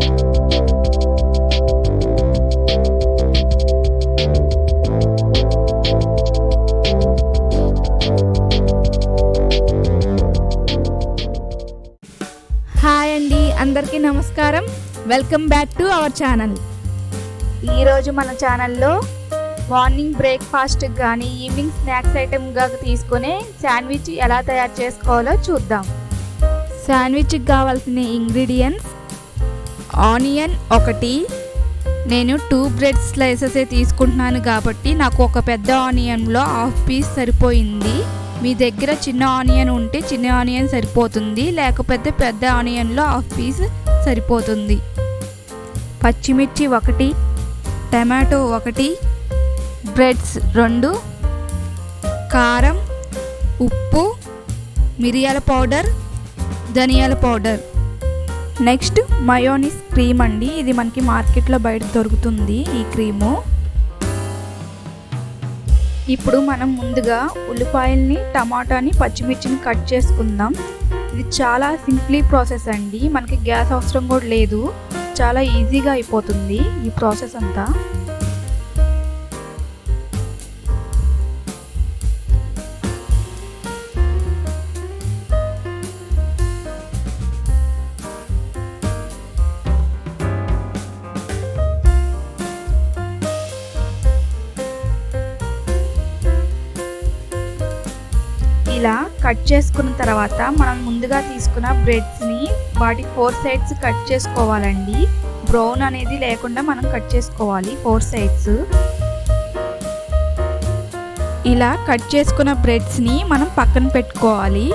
Hi అండి, అందరికీ నమస్కారం. Welcome back to our channel. ఈరోజు మన ఛానల్లో మార్నింగ్ బ్రేక్ఫాస్ట్ కానీ ఈవినింగ్ స్నాక్స్ ఐటెంగా తీసుకునే శాండ్విచ్ ఎలా తయారు చేసుకోవాలో చూద్దాం. శాండ్విచ్కి కావాల్సిన ఇంగ్రీడియంట్స్: ఆనియన్ 1, నేను 2 బ్రెడ్ స్లైసెస్ తీసుకుంటున్నాను కాబట్టి నాకు ఒక పెద్ద ఆనియన్లో హాఫ్ పీస్ సరిపోయింది. మీ దగ్గర చిన్న ఆనియన్ ఉంటే చిన్న ఆనియన్ సరిపోతుంది, లేకపోతే పెద్ద ఆనియన్లో హాఫ్ పీస్ సరిపోతుంది. పచ్చిమిర్చి 1, టమాటో 1, బ్రెడ్స్ 2, కారం, ఉప్పు, మిరియాల పౌడర్, ధనియాల పౌడర్. నెక్స్ట్ మయోనీస్ క్రీమ్ అండి, ఇది మనకి మార్కెట్లో బయట దొరుకుతుంది ఈ క్రీము. ఇప్పుడు మనం ముందుగా ఉల్లిపాయల్ని, టమాటాని, పచ్చిమిర్చిని కట్ చేసుకుందాం. ఇది చాలా సింప్లీ ప్రాసెస్ అండి, మనకి గ్యాస్ అవసరం కూడా లేదు, చాలా ఈజీగా అయిపోతుంది ఈ ప్రాసెస్ అంతా. ఇలా కట్ చేసుకున్న తర్వాత మనం ముందుగా తీసుకున్న బ్రెడ్స్ని వాటి 4 సైడ్స్ కట్ చేసుకోవాలండి. బ్రౌన్ అనేది లేకుండా మనం కట్ చేసుకోవాలి 4 సైడ్స్. ఇలా కట్ చేసుకున్న బ్రెడ్స్ని మనం పక్కన పెట్టుకోవాలి.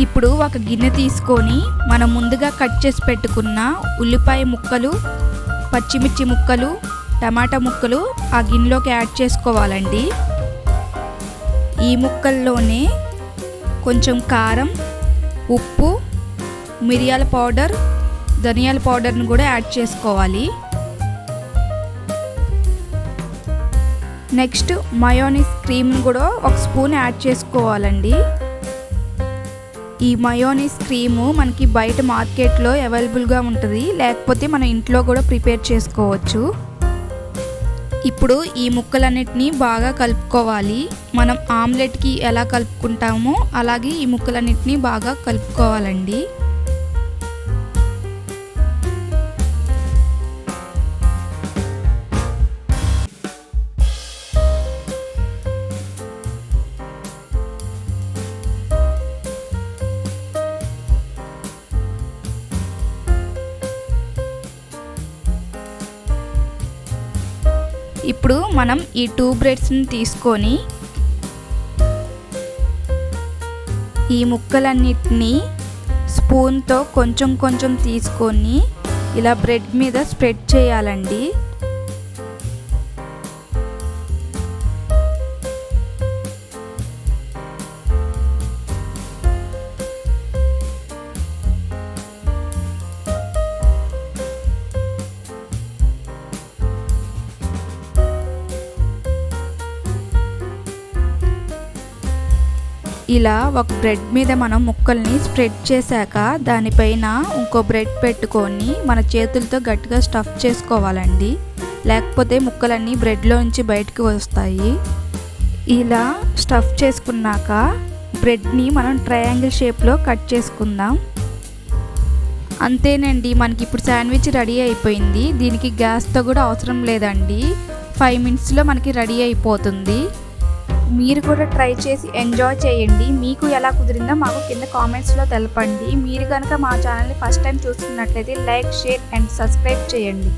ఇప్పుడు ఒక గిన్నె తీసుకొని మనం ముందుగా కట్ చేసి పెట్టుకున్న ఉల్లిపాయ ముక్కలు, పచ్చిమిర్చి ముక్కలు, టమాటా ముక్కలు ఆ గిన్నెలోకి యాడ్ చేసుకోవాలండి. ఈ ముక్కల్లోనే కొంచెం కారం, ఉప్పు, మిరియాల పౌడర్, ధనియాల పౌడర్ని కూడా యాడ్ చేసుకోవాలి. నెక్స్ట్ మయోనీస్ క్రీమ్ని కూడా 1 స్పూన్ యాడ్ చేసుకోవాలండి. ఈ మయోనీస్ క్రీము మనకి బయట మార్కెట్లో అవైలబుల్గా ఉంటుంది, లేకపోతే మన ఇంట్లో కూడా ప్రిపేర్ చేసుకోవచ్చు. ఇప్పుడు ఈ ముక్కలన్నిటినీ బాగా కలుపుకోవాలి. మనం ఆమ్లెట్కి ఎలా కలుపుకుంటామో అలాగే ఈ ముక్కలన్నిటినీ బాగా కలుపుకోవాలండి. ఇప్పుడు మనం ఈ 2 బ్రెడ్స్ని తీసుకొని ఈ ముక్కలన్నిటినీ స్పూన్తో కొంచెం కొంచెం తీసుకొని ఇలా బ్రెడ్ మీద స్ప్రెడ్ చేయాలండి. ఇలా ఒక బ్రెడ్ మీద మనం ముక్కల్ని స్ప్రెడ్ చేశాక దానిపైన ఇంకో బ్రెడ్ పెట్టుకొని మన చేతులతో గట్టిగా స్టఫ్ చేసుకోవాలండి, లేకపోతే ముక్కలన్నీ బ్రెడ్లో నుంచి బయటకు వస్తాయి. ఇలా స్టఫ్ చేసుకున్నాక బ్రెడ్ని మనం ట్రయాంగిల్ షేప్లో కట్ చేసుకుందాం. అంతేనండి, మనకి ఇప్పుడు శాండ్విచ్ రెడీ అయిపోయింది. దీనికి గ్యాస్తో కూడా అవసరం లేదండి, 5 మినిట్స్లో మనకి రెడీ అయిపోతుంది. మీరు కూడా ట్రై చేసి ఎంజాయ్ చేయండి. మీకు ఎలా కుదిరిందో మాకు కింద కామెంట్స్లో తెలపండి. మీరు కనుక మా ఛానల్ని ఫస్ట్ టైం చూస్తున్నట్లయితే లైక్, షేర్ అండ్ సబ్స్క్రైబ్ చేయండి.